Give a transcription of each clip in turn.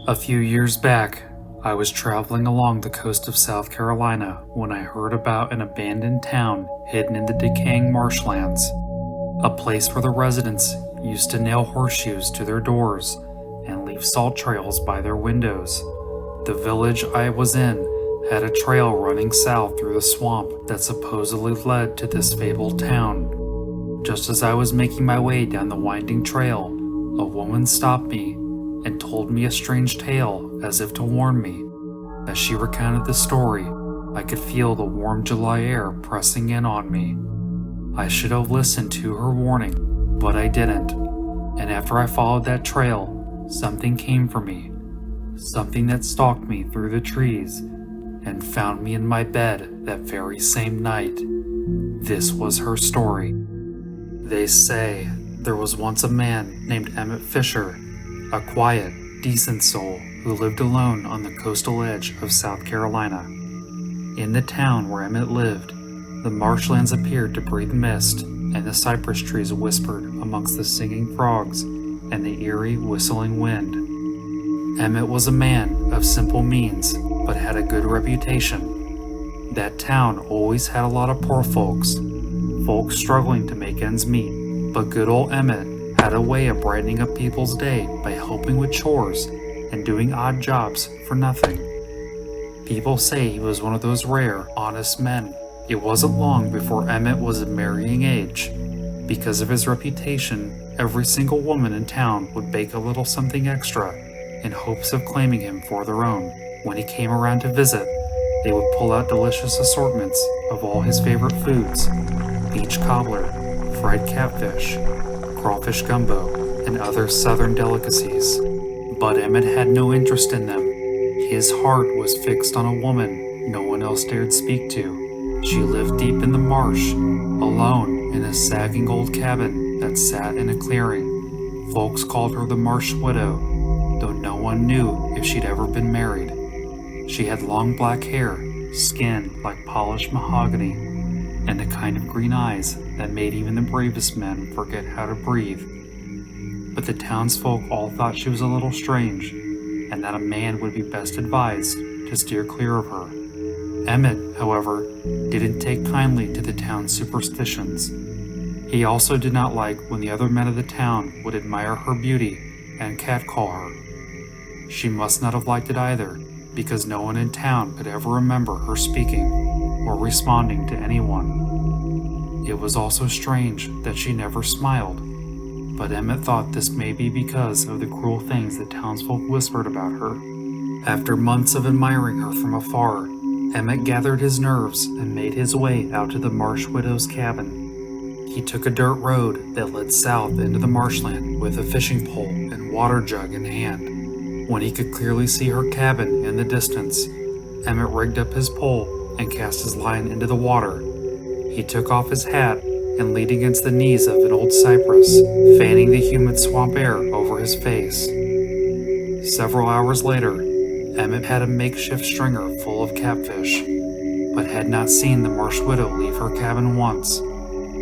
A few years back, I was traveling along the coast of South Carolina when I heard about an abandoned town hidden in the decaying marshlands, a place where the residents used to nail horseshoes to their doors and leave salt trails by their windows. The village I was in had a trail running south through the swamp that supposedly led to this fabled town. Just as I was making my way down the winding trail, a woman stopped me and told me a strange tale as if to warn me. As she recounted the story, I could feel the warm July air pressing in on me. I should have listened to her warning, but I didn't. And after I followed that trail, something came for me. Something that stalked me through the trees and found me in my bed that very same night. This was her story. They say there was once a man named Emmett Fisher, a quiet, decent soul who lived alone on the coastal edge of South Carolina. In the town where Emmett lived, the marshlands appeared to breathe mist, and the cypress trees whispered amongst the singing frogs and the eerie whistling wind. Emmett was a man of simple means, but had a good reputation. That town always had a lot of poor folks struggling to make ends meet, but good old Emmett had a way of brightening up people's day by helping with chores and doing odd jobs for nothing. People say he was one of those rare, honest men. It wasn't long before Emmett was of marrying age. Because of his reputation, every single woman in town would bake a little something extra in hopes of claiming him for their own. When he came around to visit, they would pull out delicious assortments of all his favorite foods: beach cobbler, fried catfish, crawfish gumbo, and other southern delicacies. But Emmett had no interest in them. His heart was fixed on a woman no one else dared speak to. She lived deep in the marsh, alone in a sagging old cabin that sat in a clearing. Folks called her the Marsh Widow, though no one knew if she'd ever been married. She had long black hair, skin like polished mahogany, and the kind of green eyes that made even the bravest men forget how to breathe. But the townsfolk all thought she was a little strange, and that a man would be best advised to steer clear of her. Emmett, however, didn't take kindly to the town's superstitions. He also did not like when the other men of the town would admire her beauty and catcall her. She must not have liked it either, because no one in town could ever remember her speaking or responding to anyone. It was also strange that she never smiled, but Emmett thought this may be because of the cruel things the townsfolk whispered about her. After months of admiring her from afar, Emmett gathered his nerves and made his way out to the Marsh Widow's cabin. He took a dirt road that led south into the marshland with a fishing pole and water jug in hand. When he could clearly see her cabin in the distance, Emmett rigged up his pole and cast his line into the water. He took off his hat and leaned against the knees of an old cypress, fanning the humid swamp air over his face. Several hours later, Emmett had a makeshift stringer full of catfish, but had not seen the Marsh Widow leave her cabin once.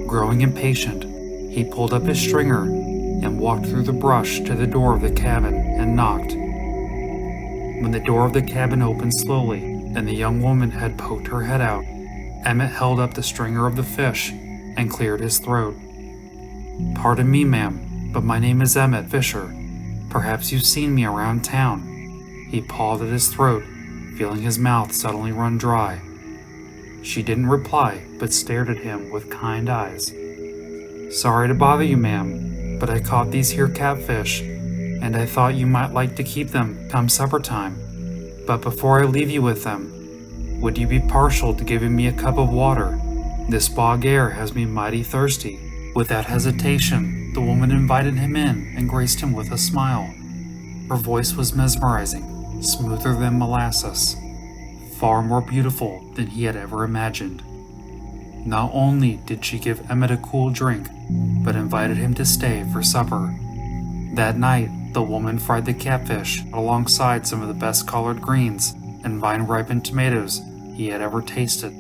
Growing impatient, he pulled up his stringer and walked through the brush to the door of the cabin and knocked. When the door of the cabin opened slowly and the young woman had poked her head out, Emmett held up the stringer of the fish and cleared his throat. "Pardon me, ma'am, but my name is Emmett Fisher. Perhaps you've seen me around town." He pawed at his throat, feeling his mouth suddenly run dry. She didn't reply, but stared at him with kind eyes. "Sorry to bother you, ma'am, but I caught these here catfish, and I thought you might like to keep them come supper time. But before I leave you with them, would you be partial to giving me a cup of water? This bog air has me mighty thirsty." Without hesitation, the woman invited him in and graced him with a smile. Her voice was mesmerizing, smoother than molasses, far more beautiful than he had ever imagined. Not only did she give Emmett a cool drink, but invited him to stay for supper. That night, the woman fried the catfish alongside some of the best collard greens and vine-ripened tomatoes he had ever tasted.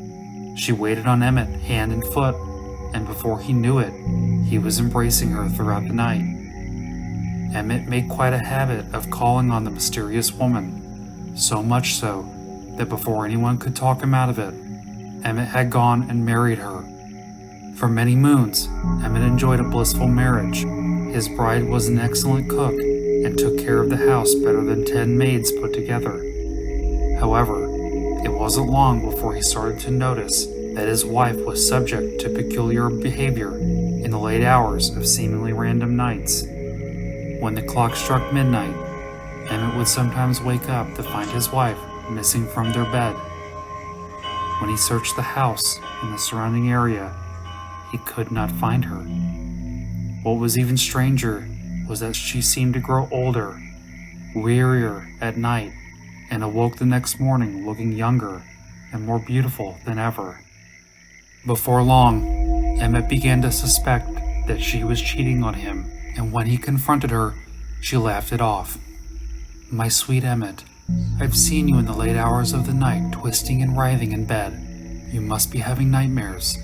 She waited on Emmett hand and foot, and before he knew it, he was embracing her throughout the night. Emmett made quite a habit of calling on the mysterious woman, so much so that before anyone could talk him out of it, Emmett had gone and married her. For many moons, Emmett enjoyed a blissful marriage. His bride was an excellent cook and took care of the house better than 10 maids put together. However, it wasn't long before he started to notice that his wife was subject to peculiar behavior in the late hours of seemingly random nights. When the clock struck midnight, Emmett would sometimes wake up to find his wife missing from their bed. When he searched the house and the surrounding area, he could not find her. What was even stranger was that she seemed to grow older, wearier at night, and awoke the next morning looking younger and more beautiful than ever. Before long, Emmett began to suspect that she was cheating on him, and when he confronted her, she laughed it off. "My sweet Emmett, I've seen you in the late hours of the night twisting and writhing in bed. You must be having nightmares."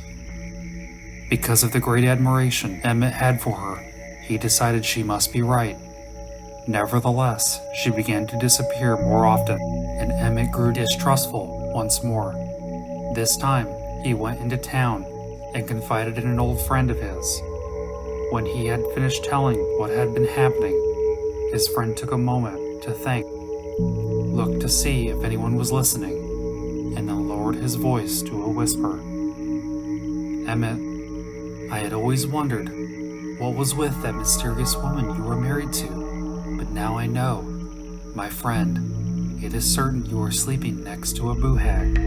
Because of the great admiration Emmett had for her, he decided she must be right. Nevertheless, she began to disappear more often, and Emmett grew distrustful once more. This time, he went into town and confided in an old friend of his. When he had finished telling what had been happening, his friend took a moment to think, looked to see if anyone was listening, and then lowered his voice to a whisper. "Emmett, I had always wondered what was with that mysterious woman you were married to, but now I know. My friend, it is certain you are sleeping next to a Boo Hag."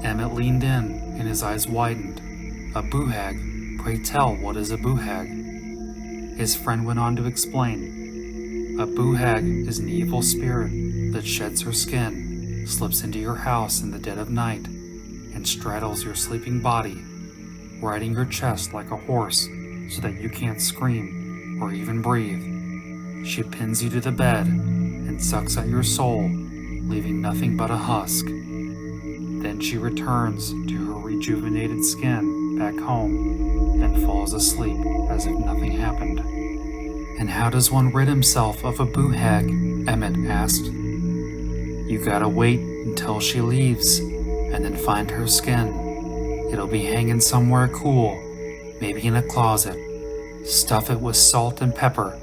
Emmett leaned in, and his eyes widened. "A Boo Hag? Pray tell, what is a Boo Hag?" His friend went on to explain. "A Boo Hag is an evil spirit that sheds her skin, slips into your house in the dead of night, and straddles your sleeping body, riding your chest like a horse so that you can't scream or even breathe. She pins you to the bed and sucks at your soul, leaving nothing but a husk. Then she returns to her rejuvenated skin back home and falls asleep as if nothing happened." "And how does one rid himself of a Boo Hag?" Emmett asked. "You gotta wait until she leaves, and then find her skin. It'll be hanging somewhere cool, maybe in a closet. Stuff it with salt and pepper,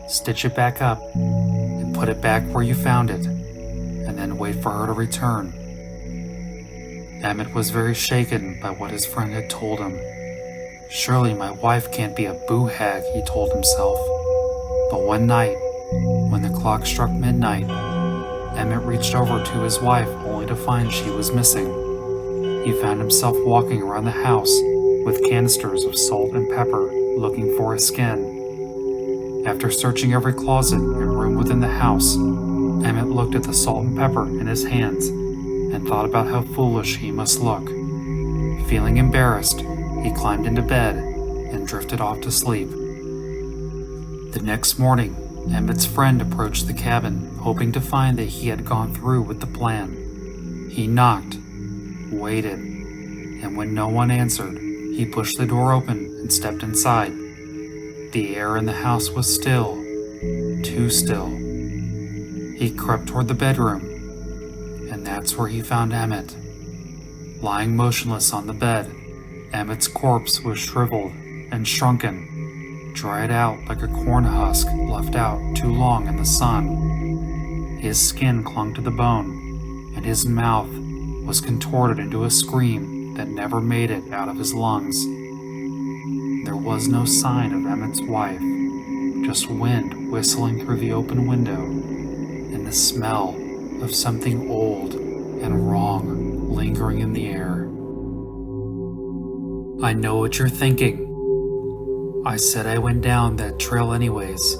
stitch it back up, and put it back where you found it, and then wait for her to return." Emmett was very shaken by what his friend had told him. "Surely my wife can't be a Boo Hag," he told himself. But one night, when the clock struck midnight, Emmett reached over to his wife only to find she was missing. He found himself walking around the house with canisters of salt and pepper looking for his skin. After searching every closet and room within the house, Emmett looked at the salt and pepper in his hands and thought about how foolish he must look. Feeling embarrassed, he climbed into bed and drifted off to sleep. The next morning, Emmett's friend approached the cabin, hoping to find that he had gone through with the plan. He knocked, waited, and when no one answered, he pushed the door open and stepped inside. The air in the house was still, too still. He crept toward the bedroom, and that's where he found Emmett. Lying motionless on the bed, Emmett's corpse was shriveled and shrunken, dried out like a corn husk left out too long in the sun. His skin clung to the bone, and his mouth was contorted into a scream that never made it out of his lungs. There was no sign of Emmett's wife, just wind whistling through the open window, and the smell of something old and wrong lingering in the air. I know what you're thinking. I said I went down that trail anyways,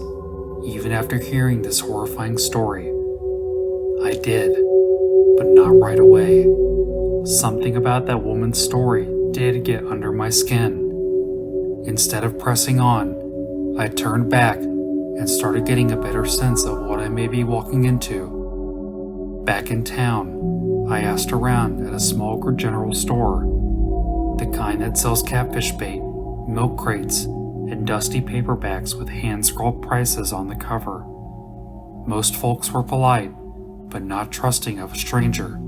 even after hearing this horrifying story. I did, but not right away. Something about that woman's story did get under my skin. Instead of pressing on, I turned back and started getting a better sense of what I may be walking into. Back in town, I asked around at a small general store, the kind that sells catfish bait, milk crates, and dusty paperbacks with hand-scrawled prices on the cover. Most folks were polite, but not trusting of a stranger.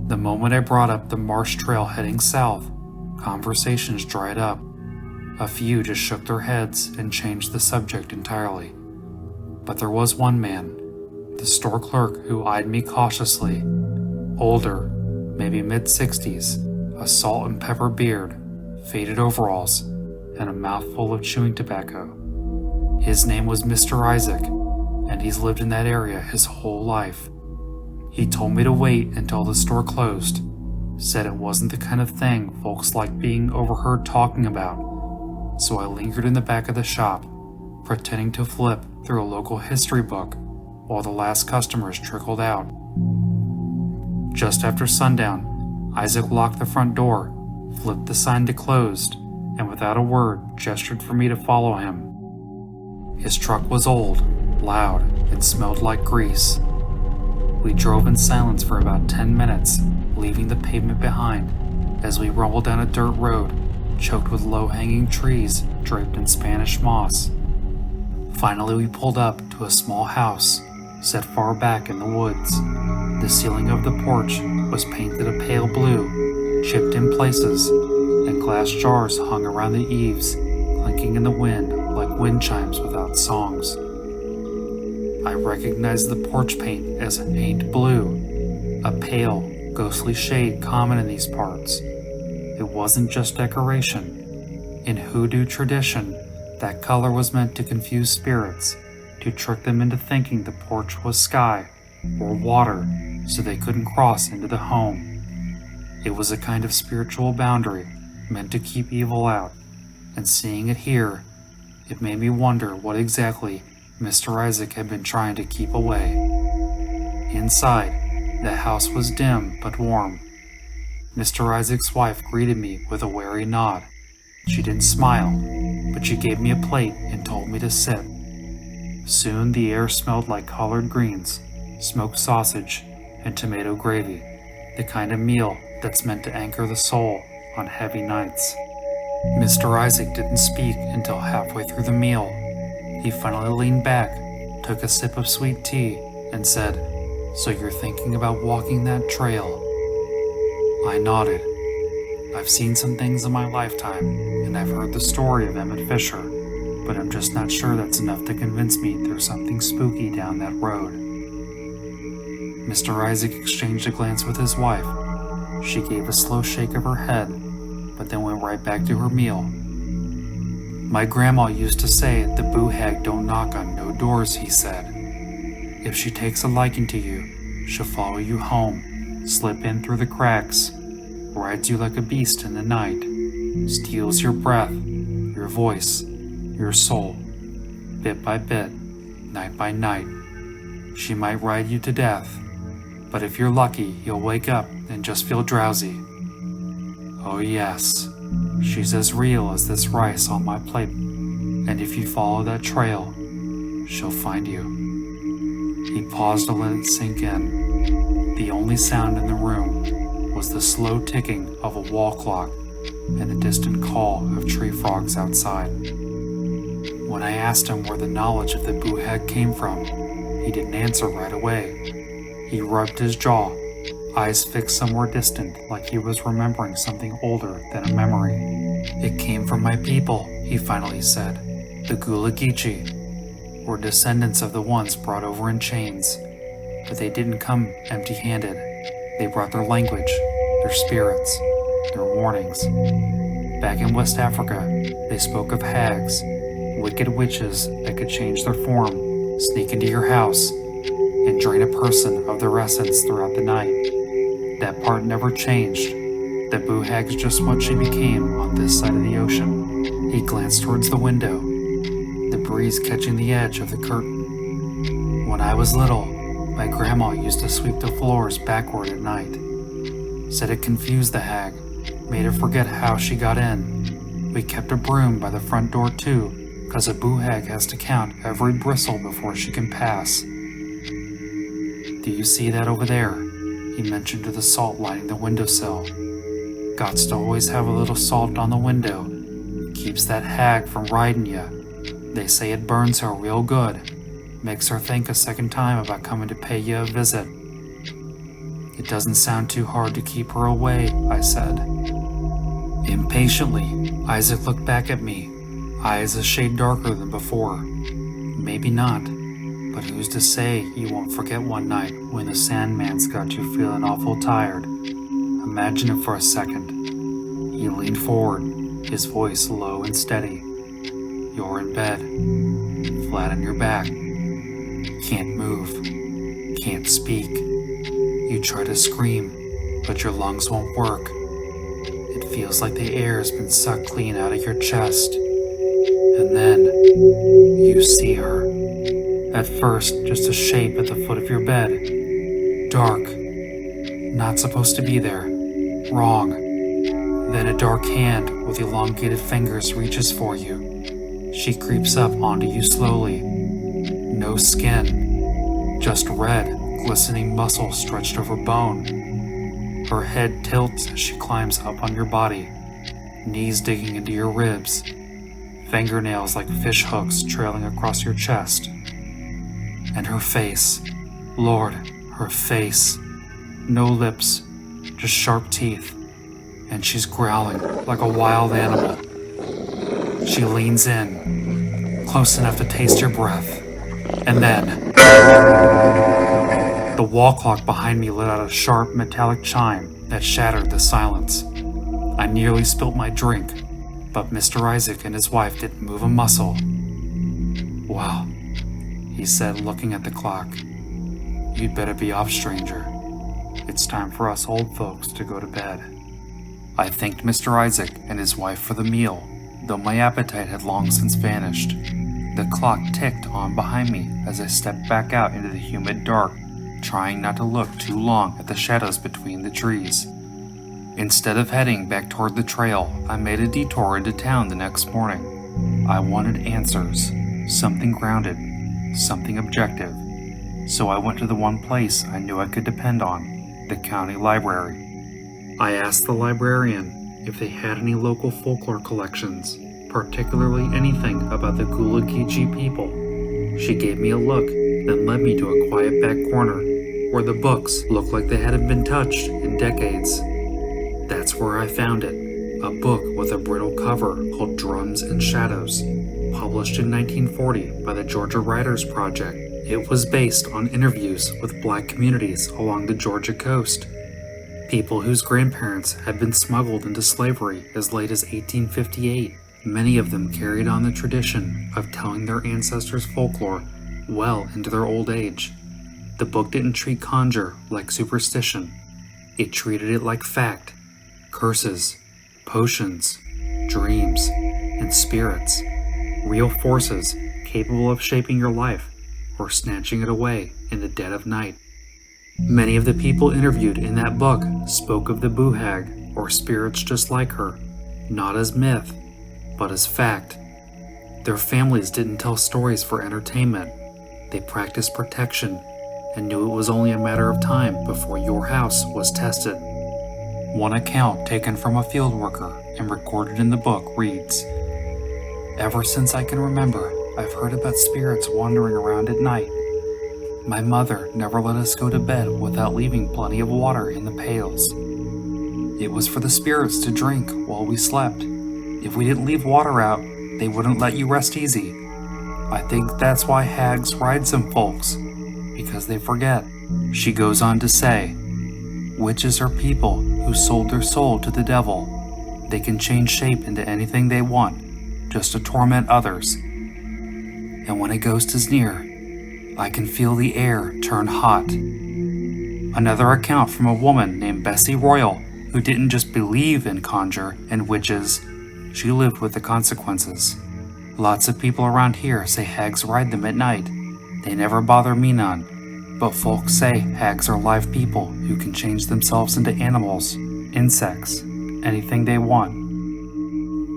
The moment I brought up the marsh trail heading south, conversations dried up. A few just shook their heads and changed the subject entirely. But there was one man, the store clerk, who eyed me cautiously. Older, maybe mid-60s, a salt and pepper beard, faded overalls, and a mouthful of chewing tobacco. His name was Mr. Isaac, and he's lived in that area his whole life. He told me to wait until the store closed, said it wasn't the kind of thing folks like being overheard talking about, so I lingered in the back of the shop, pretending to flip through a local history book while the last customers trickled out. Just after sundown, Isaac locked the front door, flipped the sign to closed, and without a word gestured for me to follow him. His truck was old, loud, and smelled like grease. We drove in silence for about 10 minutes, leaving the pavement behind as we rumbled down a dirt road choked with low-hanging trees draped in Spanish moss. Finally, we pulled up to a small house set far back in the woods. The ceiling of the porch was painted a pale blue, chipped in places, and glass jars hung around the eaves, clinking in the wind like wind chimes without songs. I recognized the porch paint as paint blue, a pale, ghostly shade common in these parts. It wasn't just decoration. In hoodoo tradition, that color was meant to confuse spirits, to trick them into thinking the porch was sky or water so they couldn't cross into the home. It was a kind of spiritual boundary meant to keep evil out, and seeing it here, it made me wonder what exactly Mr. Isaac had been trying to keep away. Inside, the house was dim but warm. Mr. Isaac's wife greeted me with a wary nod. She didn't smile, but she gave me a plate and told me to sit. Soon the air smelled like collard greens, smoked sausage, and tomato gravy, the kind of meal that's meant to anchor the soul on heavy nights. Mr. Isaac didn't speak until halfway through the meal. He finally leaned back, took a sip of sweet tea, and said, "So you're thinking about walking that trail?" I nodded. I've seen some things in my lifetime, and I've heard the story of Emmett Fisher, but I'm just not sure that's enough to convince me there's something spooky down that road. Mr. Isaac exchanged a glance with his wife. She gave a slow shake of her head, but then went right back to her meal. My grandma used to say the Boo Hag don't knock on no doors, he said. If she takes a liking to you, she'll follow you home, slip in through the cracks, rides you like a beast in the night, steals your breath, your voice, your soul, bit by bit, night by night. She might ride you to death, but if you're lucky, you'll wake up and just feel drowsy. Oh yes, she's as real as this rice on my plate, and if you follow that trail, she'll find you. He paused to let it sink in. The only sound in the room was the slow ticking of a wall clock and the distant call of tree frogs outside. When I asked him where the knowledge of the Boo Hag came from, he didn't answer right away. He rubbed his jaw, eyes fixed somewhere distant like he was remembering something older than a memory. It came from my people, he finally said. The Gullah were descendants of the ones brought over in chains, but they didn't come empty-handed. They brought their language, their spirits, their warnings. Back in West Africa, they spoke of hags, wicked witches that could change their form, sneak into your house, and drain a person of their essence throughout the night. That part never changed. The Boo Hag's just what she became on this side of the ocean. He glanced towards the window, the breeze catching the edge of the curtain. When I was little, my grandma used to sweep the floors backward at night. Said it confused the hag, made her forget how she got in. We kept a broom by the front door too, 'cause a Boo Hag has to count every bristle before she can pass. Do you see that over there? He mentioned to the salt lining the windowsill. Gots to always have a little salt on the window. Keeps that hag from riding ya. They say it burns her real good. Makes her think a second time about coming to pay you a visit. It doesn't sound too hard to keep her away, I said. Impatiently, Isaac looked back at me, eyes a shade darker than before. Maybe not, but who's to say you won't forget one night when the Sandman's got you feeling awful tired? Imagine it for a second. He leaned forward, his voice low and steady. You're in bed, flat on your back. Can't move, can't speak. You try to scream, but your lungs won't work. It feels like the air has been sucked clean out of your chest. And then, you see her. At first, just a shape at the foot of your bed. Dark. Not supposed to be there. Wrong. Then a dark hand with elongated fingers reaches for you. She creeps up onto you slowly. No skin. Just red, glistening muscle stretched over bone. Her head tilts as she climbs up on your body, knees digging into your ribs, fingernails like fish hooks trailing across your chest. And her face, Lord, her face. No lips, just sharp teeth, and she's growling like a wild animal. She leans in, close enough to taste your breath, and then the wall clock behind me let out a sharp metallic chime that shattered the silence. I nearly spilt my drink, but Mr. Isaac and his wife didn't move a muscle. Well, he said, looking at the clock. You'd better be off, stranger. It's time for us old folks to go to bed. I thanked Mr. Isaac and his wife for the meal, though my appetite had long since vanished. The clock ticked on behind me as I stepped back out into the humid dark, trying not to look too long at the shadows between the trees. Instead of heading back toward the trail, I made a detour into town the next morning. I wanted answers, something grounded, something objective. So I went to the one place I knew I could depend on, the county library. I asked the librarian if they had any local folklore collections, particularly anything about the Gullah people. She gave me a look, then led me to a quiet back corner, where the books looked like they hadn't been touched in decades. That's where I found it, a book with a brittle cover called Drums and Shadows, published in 1940 by the Georgia Writers Project. It was based on interviews with black communities along the Georgia coast, people whose grandparents had been smuggled into slavery as late as 1858. Many of them carried on the tradition of telling their ancestors' folklore well into their old age. The book didn't treat conjure like superstition. It treated it like fact, curses, potions, dreams, and spirits, real forces capable of shaping your life or snatching it away in the dead of night. Many of the people interviewed in that book spoke of the Boo Hag, or spirits just like her, not as myth, but as fact. Their families didn't tell stories for entertainment. They practiced protection and knew it was only a matter of time before your house was tested. One account taken from a field worker and recorded in the book reads, "Ever since I can remember, I've heard about spirits wandering around at night. My mother never let us go to bed without leaving plenty of water in the pails. It was for the spirits to drink while we slept. If we didn't leave water out, they wouldn't let you rest easy. I think that's why hags ride some folks, because they forget." She goes on to say, "Witches are people who sold their soul to the devil. They can change shape into anything they want, just to torment others. And when a ghost is near, I can feel the air turn hot." Another account from a woman named Bessie Royal, who didn't just believe in conjure and witches, she lived with the consequences. "Lots of people around here say hags ride them at night. They never bother me none, but folks say hags are live people who can change themselves into animals, insects, anything they want."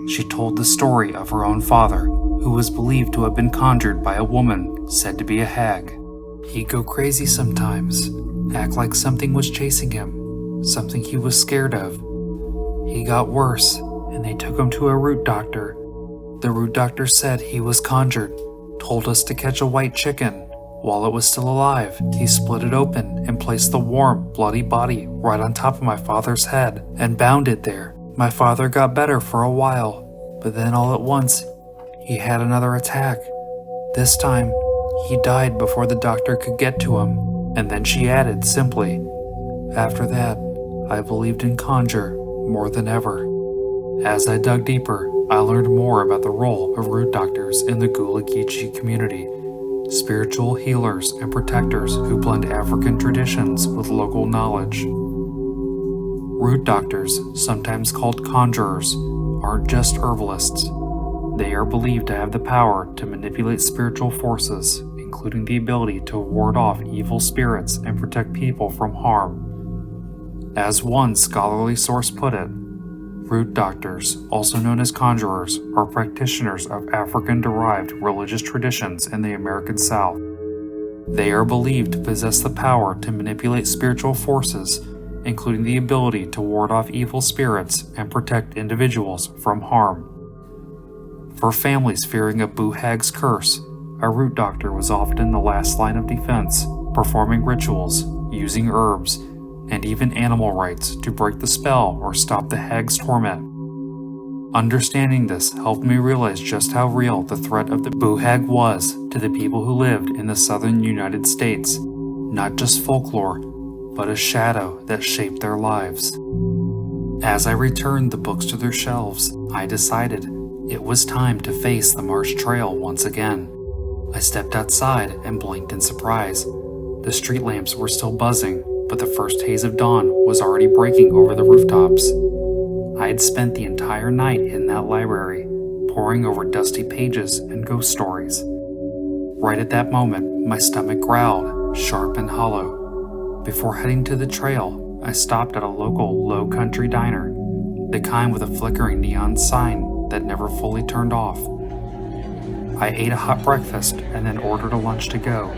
She told the story of her own father, who was believed to have been conjured by a woman said to be a hag. He'd go crazy sometimes, act like something was chasing him, something he was scared of. He got worse, and they took him to a root doctor, The root doctor said he was conjured, told us to catch a white chicken. While it was still alive, he split it open and placed the warm, bloody body right on top of my father's head and bound it there. My father got better for a while, but then all at once, he had another attack. This time, he died before the doctor could get to him. And then she added simply, "After that, I believed in conjure more than ever." As I dug deeper, I learned more about the role of root doctors in the Gullah community, spiritual healers and protectors who blend African traditions with local knowledge. Root doctors, sometimes called conjurers, aren't just herbalists. They are believed to have the power to manipulate spiritual forces, including the ability to ward off evil spirits and protect people from harm. As one scholarly source put it, root doctors, also known as conjurers, are practitioners of African-derived religious traditions in the American South. They are believed to possess the power to manipulate spiritual forces, including the ability to ward off evil spirits and protect individuals from harm. For families fearing a Boo Hag's curse, a root doctor was often the last line of defense, performing rituals, using herbs, and even animal rites to break the spell or stop the hag's torment. Understanding this helped me realize just how real the threat of the Boo Hag was to the people who lived in the southern United States, not just folklore, but a shadow that shaped their lives. As I returned the books to their shelves, I decided it was time to face the marsh trail once again. I stepped outside and blinked in surprise. The street lamps were still buzzing, but the first haze of dawn was already breaking over the rooftops. I had spent the entire night in that library, poring over dusty pages and ghost stories. Right at that moment, my stomach growled, sharp and hollow. Before heading to the trail, I stopped at a local low-country diner, the kind with a flickering neon sign that never fully turned off. I ate a hot breakfast and then ordered a lunch to go.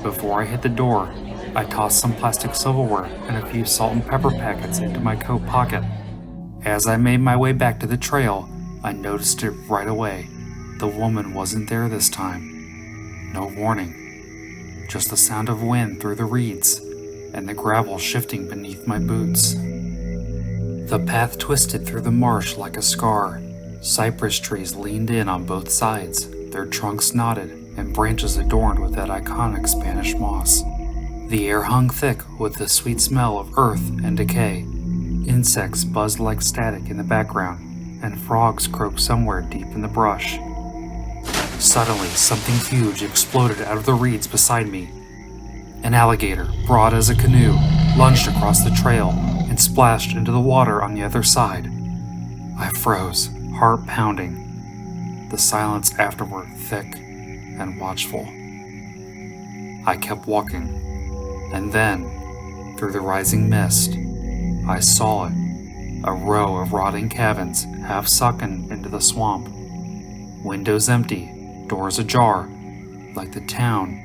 Before I hit the door, I tossed some plastic silverware and a few salt and pepper packets into my coat pocket. As I made my way back to the trail, I noticed it right away. The woman wasn't there this time. No warning. Just the sound of wind through the reeds and the gravel shifting beneath my boots. The path twisted through the marsh like a scar. Cypress trees leaned in on both sides, their trunks knotted and branches adorned with that iconic Spanish moss. The air hung thick with the sweet smell of earth and decay. Insects buzzed like static in the background, and frogs croaked somewhere deep in the brush. Suddenly, something huge exploded out of the reeds beside me. An alligator, broad as a canoe, lunged across the trail and splashed into the water on the other side. I froze, heart pounding. The silence afterward thick and watchful. I kept walking. And then, through the rising mist, I saw it, a row of rotting cabins half sunken into the swamp. Windows empty, doors ajar, like the town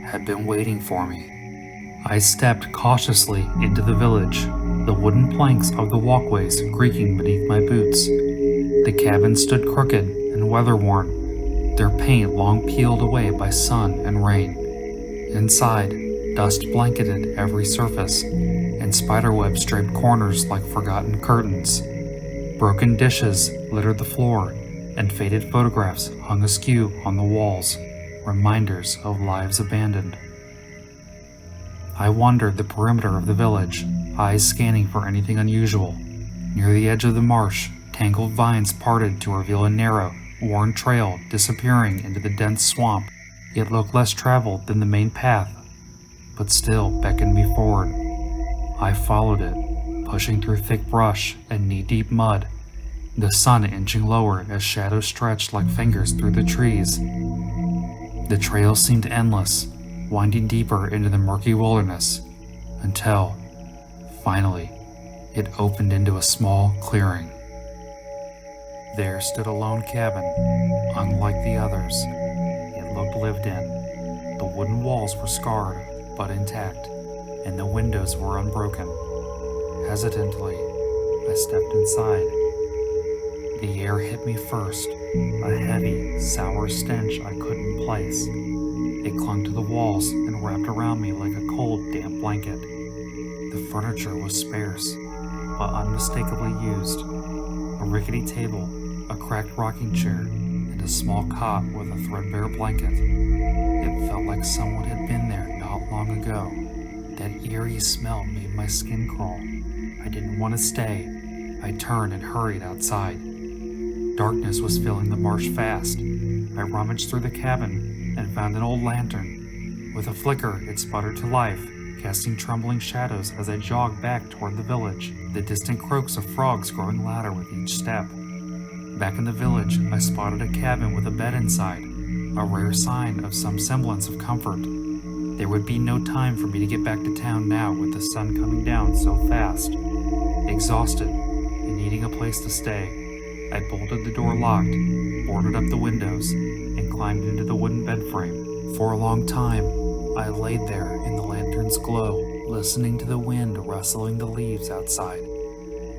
had been waiting for me. I stepped cautiously into the village, the wooden planks of the walkways creaking beneath my boots. The cabins stood crooked and weather-worn, their paint long peeled away by sun and rain. Inside, dust blanketed every surface, and spiderwebs draped corners like forgotten curtains. Broken dishes littered the floor, and faded photographs hung askew on the walls, reminders of lives abandoned. I wandered the perimeter of the village, eyes scanning for anything unusual. Near the edge of the marsh, tangled vines parted to reveal a narrow, worn trail disappearing into the dense swamp. It looked less traveled than the main path, but still beckoned me forward. I followed it, pushing through thick brush and knee-deep mud, the sun inching lower as shadows stretched like fingers through the trees. The trail seemed endless, winding deeper into the murky wilderness, until, finally, it opened into a small clearing. There stood a lone cabin, unlike the others. It looked lived in. The wooden walls were scarred, but intact, and the windows were unbroken. Hesitantly, I stepped inside. The air hit me first, a heavy, sour stench I couldn't place. It clung to the walls and wrapped around me like a cold, damp blanket. The furniture was sparse, but unmistakably used. A rickety table, a cracked rocking chair, and a small cot with a threadbare blanket. It felt like someone had been there not long ago. That eerie smell made my skin crawl. I didn't want to stay. I turned and hurried outside. Darkness was filling the marsh fast. I rummaged through the cabin and found an old lantern. With a flicker, it sputtered to life, casting trembling shadows as I jogged back toward the village, the distant croaks of frogs growing louder with each step. Back in the village, I spotted a cabin with a bed inside, a rare sign of some semblance of comfort. There would be no time for me to get back to town now with the sun coming down so fast. Exhausted and needing a place to stay, I bolted the door locked, boarded up the windows, and climbed into the wooden bed frame. For a long time, I laid there in the lantern's glow, listening to the wind rustling the leaves outside.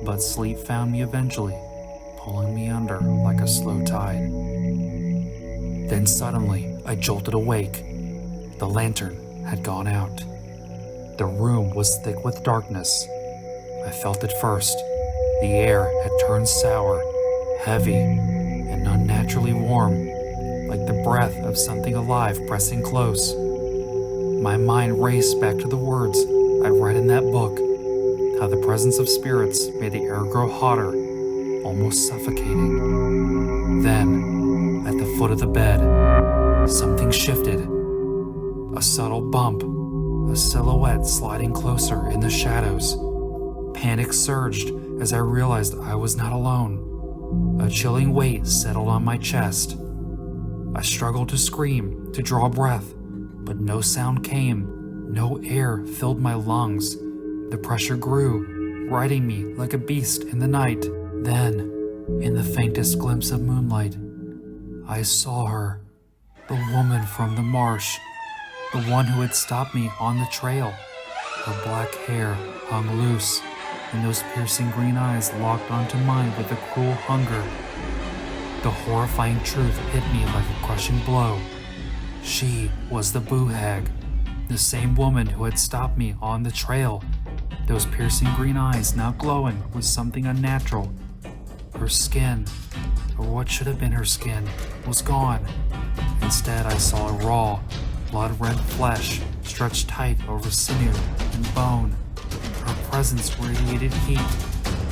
But sleep found me eventually, pulling me under like a slow tide. Then suddenly, I jolted awake. The lantern had gone out. The room was thick with darkness. I felt it first. The air had turned sour, heavy, and unnaturally warm, like the breath of something alive pressing close. My mind raced back to the words I'd read in that book, how the presence of spirits made the air grow hotter, almost suffocating. Then, at the foot of the bed, something shifted. A subtle bump, a silhouette sliding closer in the shadows. Panic surged as I realized I was not alone. A chilling weight settled on my chest. I struggled to scream, to draw breath, but no sound came. No air filled my lungs. The pressure grew, riding me like a beast in the night. Then, in the faintest glimpse of moonlight, I saw her, the woman from the marsh, the one who had stopped me on the trail. Her black hair hung loose, and those piercing green eyes locked onto mine with a cruel hunger. The horrifying truth hit me like a crushing blow. She was the Boo Hag, the same woman who had stopped me on the trail, those piercing green eyes now glowing with something unnatural. Her skin, or what should have been her skin, was gone. Instead, I saw a raw, blood-red flesh stretched tight over sinew and bone. Her presence radiated heat,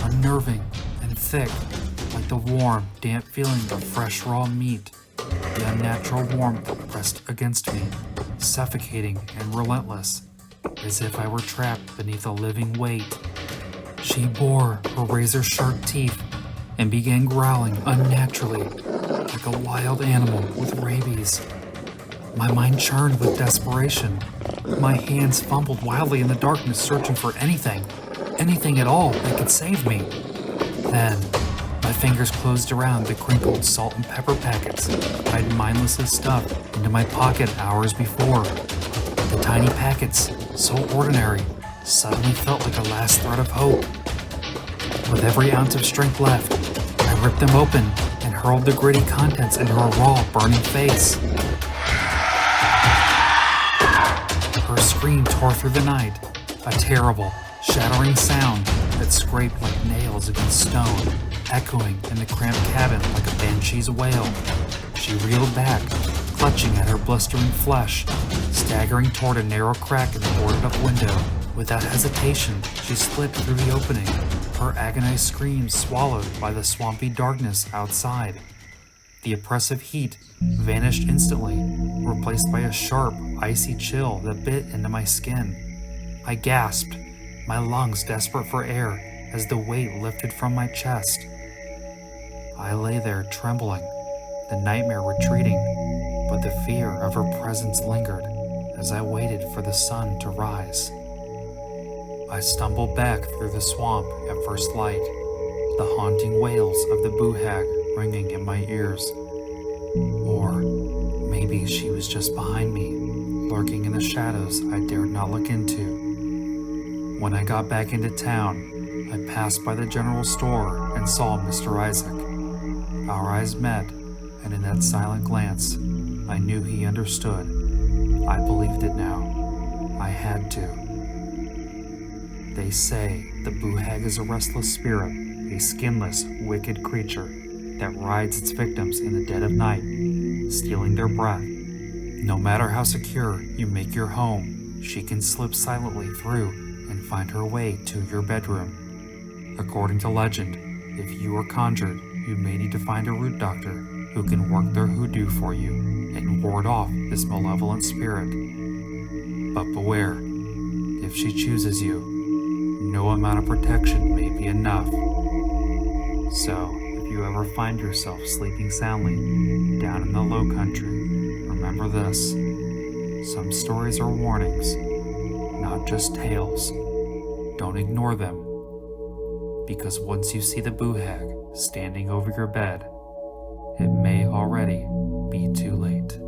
unnerving and thick, like the warm, damp feeling of fresh raw meat. The unnatural warmth pressed against me, suffocating and relentless, as if I were trapped beneath a living weight. She bore her razor-sharp teeth and began growling unnaturally, like a wild animal with rabies. My mind churned with desperation. My hands fumbled wildly in the darkness, searching for anything at all that could save me. Then, my fingers closed around the crinkled salt and pepper packets I'd mindlessly stuffed into my pocket hours before. The tiny packets, so ordinary, suddenly felt like a last thread of hope. With every ounce of strength left, I ripped them open and hurled the gritty contents into her raw, burning face. Her scream tore through the night, a terrible, shattering sound that scraped like nails against stone, echoing in the cramped cabin like a banshee's wail. She reeled back, clutching at her blistering flesh, staggering toward a narrow crack in the boarded-up window. Without hesitation, she slipped through the opening, her agonized screams swallowed by the swampy darkness outside. The oppressive heat vanished instantly, replaced by a sharp, icy chill that bit into my skin. I gasped, my lungs desperate for air, as the weight lifted from my chest. I lay there trembling, the nightmare retreating, but the fear of her presence lingered as I waited for the sun to rise. I stumbled back through the swamp at first light, the haunting wails of the Boo Hag ringing in my ears. Or maybe she was just behind me, lurking in the shadows I dared not look into. When I got back into town, I passed by the general store and saw Mr. Isaac. Our eyes met, and in that silent glance, I knew he understood. I believed it now. I had to. They say the Boo Hag is a restless spirit, a skinless, wicked creature that rides its victims in the dead of night, stealing their breath. No matter how secure you make your home, she can slip silently through and find her way to your bedroom. According to legend, if you are conjured, you may need to find a root doctor who can work their hoodoo for you and ward off this malevolent spirit. But beware, if she chooses you, no amount of protection may be enough. So, if you ever find yourself sleeping soundly down in the low country, remember this: some stories are warnings, not just tales. Don't ignore them, because once you see the Boo Hag standing over your bed, it may already be too late.